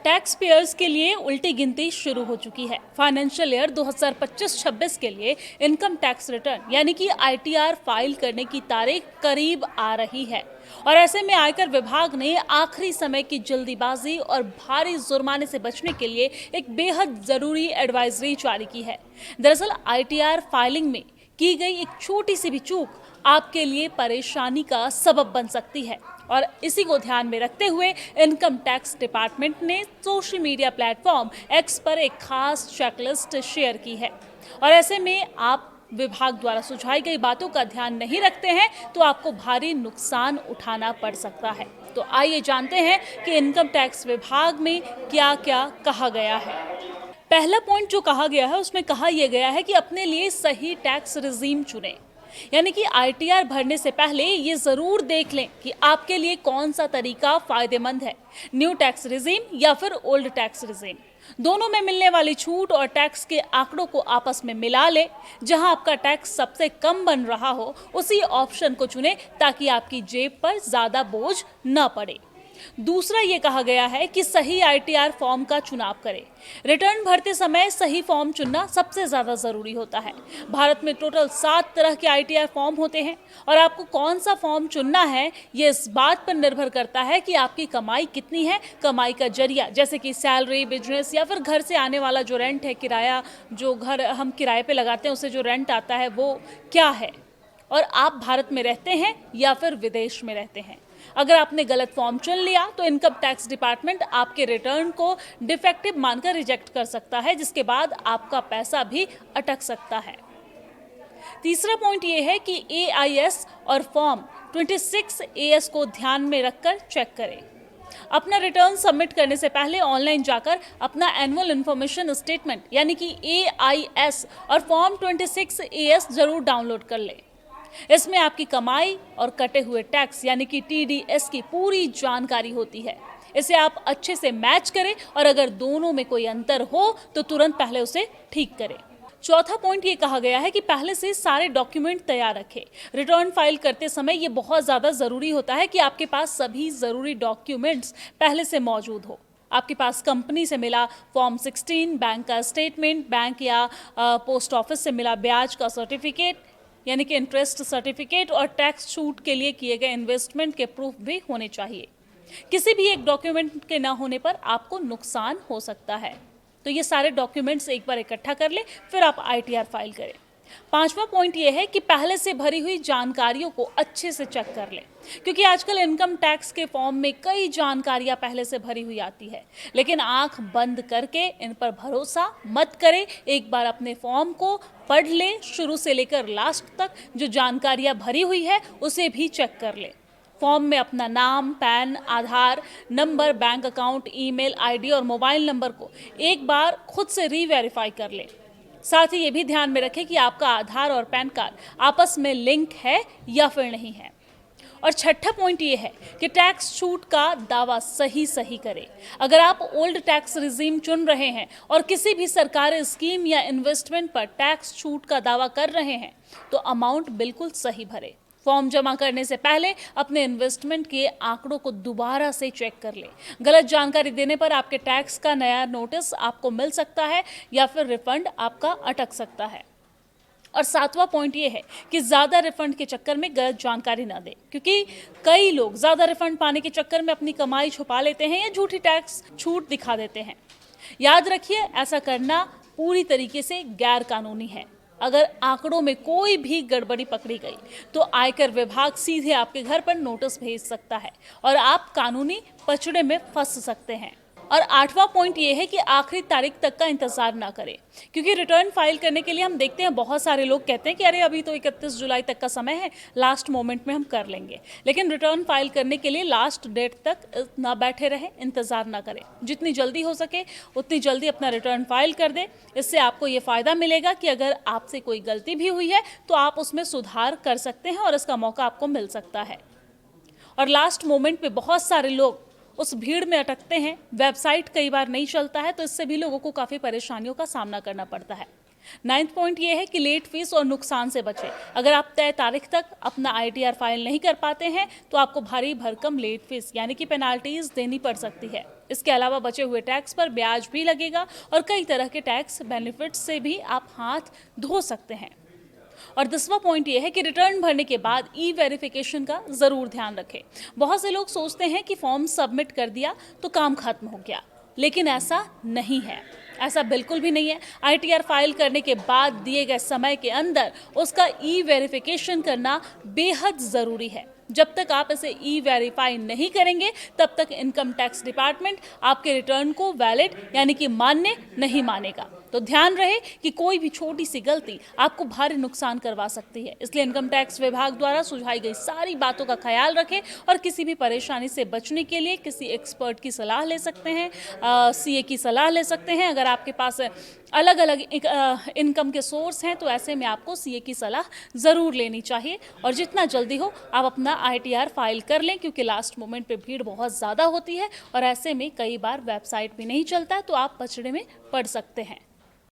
Tax payers के लिए उल्टी गिनती शुरू हो चुकी है। फाइनेंशियल ईयर 2025-26 के लिए इनकम टैक्स रिटर्न यानी कि आईटीआर फाइल करने की तारीख करीब आ रही है और ऐसे में आयकर विभाग ने आखिरी समय की जल्दीबाजी और भारी जुर्माने से बचने के लिए एक बेहद जरूरी एडवाइजरी जारी की है। दरअसल आईटीआर फाइलिंग में की गई एक छोटी सी भी चूक आपके लिए परेशानी का सबब बन सकती है और इसी को ध्यान में रखते हुए इनकम टैक्स डिपार्टमेंट ने सोशल मीडिया प्लेटफॉर्म एक्स पर एक खास चेकलिस्ट शेयर की है और ऐसे में आप विभाग द्वारा सुझाई गई बातों का ध्यान नहीं रखते हैं तो आपको भारी नुकसान उठाना पड़ सकता है। तो आइए जानते हैं कि इनकम टैक्स विभाग में क्या क्या कहा गया है। पहला पॉइंट जो कहा गया है उसमें कहा यह गया है कि अपने लिए सही टैक्स रिजीम चुनें, यानी कि आईटीआर भरने से पहले ये जरूर देख लें कि आपके लिए कौन सा तरीका फायदेमंद है, न्यू टैक्स रिजीम या फिर ओल्ड टैक्स रिजीम। दोनों में मिलने वाली छूट और टैक्स के आंकड़ों को आपस में मिला ले। जहां आपका टैक्स सबसे कम बन रहा हो उसी ऑप्शन को चुनें ताकि आपकी जेब पर ज्यादा बोझ न पड़े। दूसरा ये कहा गया है कि सही आईटीआर फॉर्म का चुनाव करें। रिटर्न भरते समय सही फॉर्म चुनना सबसे ज्यादा जरूरी होता है। भारत में टोटल 7 तरह के आईटीआर फॉर्म होते हैं और आपको कौन सा फॉर्म चुनना है ये इस बात पर निर्भर करता है कि आपकी कमाई कितनी है, कमाई का जरिया जैसे कि सैलरी, बिजनेस या फिर घर से आने वाला जो रेंट है, किराया, जो घर हम किराए पे लगाते हैं उससे जो रेंट आता है वो क्या है, और आप भारत में रहते हैं या फिर विदेश में रहते हैं। अगर आपने गलत फॉर्म चुन लिया तो इनकम टैक्स डिपार्टमेंट आपके रिटर्न को डिफेक्टिव मानकर रिजेक्ट कर सकता है, जिसके बाद आपका पैसा भी अटक सकता है। तीसरा पॉइंट ये है कि एआईएस और फॉर्म 26 एएस को ध्यान में रखकर चेक करें। अपना रिटर्न सबमिट करने से पहले ऑनलाइन जाकर अपना एनुअल इन्फॉर्मेशन स्टेटमेंट यानी कि एआईएस और फॉर्म 26 एएस जरूर डाउनलोड कर लें। इसमें आपकी कमाई और कटे हुए टैक्स यानी कि टीडीएस की पूरी जानकारी होती है। इसे आप अच्छे से मैच करें और अगर दोनों में कोई अंतर हो तो तुरंत पहले उसे ठीक करें। चौथा पॉइंट ये कहा गया है कि पहले से सारे डॉक्यूमेंट तैयार रखें। रिटर्न फाइल करते समय ये बहुत ज़्यादा ज़रूरी होता है कि आपके पास सभी ज़रूरी डॉक्यूमेंट्स पहले से मौजूद हो। आपके पास कंपनी से मिला फॉर्म 16, बैंक का स्टेटमेंट, बैंक या पोस्ट ऑफिस से मिला ब्याज का सर्टिफिकेट यानी कि इंटरेस्ट सर्टिफिकेट और टैक्स छूट के लिए किए गए इन्वेस्टमेंट के प्रूफ भी होने चाहिए। किसी भी एक डॉक्यूमेंट के ना होने पर आपको नुकसान हो सकता है, तो ये सारे डॉक्यूमेंट्स एक बार इकट्ठा कर ले, फिर आप आईटीआर फाइल करें। पांचवा पॉइंट ये है कि पहले से भरी हुई जानकारियों को अच्छे से चेक कर लें, क्योंकि आजकल इनकम टैक्स के फॉर्म में कई जानकारियां पहले से भरी हुई आती है, लेकिन आंख बंद करके इन पर भरोसा मत करें। एक बार अपने फॉर्म को पढ़ ले, शुरू से लेकर लास्ट तक जो जानकारियां भरी हुई है उसे भी चेक कर ले। फॉर्म में अपना नाम, PAN, Aadhaar number, bank account, email ID और मोबाइल नंबर को एक बार खुद से रीवेरीफाई कर ले। साथ ही ये भी ध्यान में रखें कि आपका आधार और पैन कार्ड आपस में लिंक है या फिर नहीं है। और छठा पॉइंट ये है कि टैक्स छूट का दावा सही करें। अगर आप ओल्ड टैक्स रिजीम चुन रहे हैं और किसी भी सरकारी स्कीम या इन्वेस्टमेंट पर टैक्स छूट का दावा कर रहे हैं तो अमाउंट बिल्कुल सही भरें। फॉर्म जमा करने से पहले अपने इन्वेस्टमेंट के आंकड़ों को दोबारा से चेक कर लें। गलत जानकारी देने पर आपके टैक्स का नया नोटिस आपको मिल सकता है या फिर रिफंड आपका अटक सकता है। और सातवां पॉइंट ये है कि ज़्यादा रिफंड के चक्कर में गलत जानकारी ना दें, क्योंकि कई लोग ज़्यादा रिफंड पाने के चक्कर में अपनी कमाई छुपा लेते हैं या झूठी टैक्स छूट दिखा देते हैं। याद रखिए, ऐसा करना पूरी तरीके से गैर कानूनी है। अगर आंकड़ों में कोई भी गड़बड़ी पकड़ी गई तो आयकर विभाग सीधे आपके घर पर नोटिस भेज सकता है और आप कानूनी पचड़े में फंस सकते हैं। और आठवां पॉइंट ये है कि आखिरी तारीख तक का इंतजार ना करें, क्योंकि रिटर्न फाइल करने के लिए हम देखते हैं बहुत सारे लोग कहते हैं कि अरे अभी तो 31 जुलाई तक का समय है, लास्ट मोमेंट में हम कर लेंगे। लेकिन रिटर्न फाइल करने के लिए लास्ट डेट तक ना बैठे रहें, इंतजार ना करें। जितनी जल्दी हो सके उतनी जल्दी अपना रिटर्न फाइल कर दें। इससे आपको ये फ़ायदा मिलेगा कि अगर आपसे कोई गलती भी हुई है तो आप उसमें सुधार कर सकते हैं और इसका मौका आपको मिल सकता है। और लास्ट मोमेंट पे बहुत सारे लोग उस भीड़ में अटकते हैं, वेबसाइट कई बार नहीं चलता है, तो इससे भी लोगों को काफ़ी परेशानियों का सामना करना पड़ता है। 9वां पॉइंट ये है कि लेट फीस और नुकसान से बचें। अगर आप तय तारीख तक अपना आईटीआर फाइल नहीं कर पाते हैं तो आपको भारी भरकम लेट फीस यानी कि पेनाल्टीज देनी पड़ सकती है। इसके अलावा बचे हुए टैक्स पर ब्याज भी लगेगा और कई तरह के टैक्स बेनिफिट्स से भी आप हाथ धो सकते हैं। और 10वां पॉइंट ये है कि रिटर्न भरने के बाद ई वेरिफिकेशन का जरूर ध्यान रखें। बहुत से लोग सोचते हैं कि फॉर्म सबमिट कर दिया तो काम खत्म हो गया, लेकिन ऐसा नहीं है। ऐसा बिल्कुल भी नहीं है। आईटीआर फाइल करने के बाद दिए गए समय के अंदर उसका ई वेरिफिकेशन करना बेहद ज़रूरी है। जब तक आप इसे ई वेरीफाई नहीं करेंगे तब तक इनकम टैक्स डिपार्टमेंट आपके रिटर्न को वैलिड यानी कि मान्य नहीं मानेगा। तो ध्यान रहे कि कोई भी छोटी सी गलती आपको भारी नुकसान करवा सकती है। इसलिए इनकम टैक्स विभाग द्वारा सुझाई गई सारी बातों का ख्याल रखें और किसी भी परेशानी से बचने के लिए किसी एक्सपर्ट की सलाह ले सकते हैं, सीए की सलाह ले सकते हैं। अगर आपके पास अलग अलग इनकम के सोर्स हैं तो ऐसे में आपको सीए की सलाह ज़रूर लेनी चाहिए और जितना जल्दी हो आप अपना आईटीआर फाइल कर लें, क्योंकि लास्ट मोमेंट पे भीड़ बहुत ज़्यादा होती है और ऐसे में कई बार वेबसाइट भी नहीं चलता, तो आप पचड़े में पड़ सकते हैं।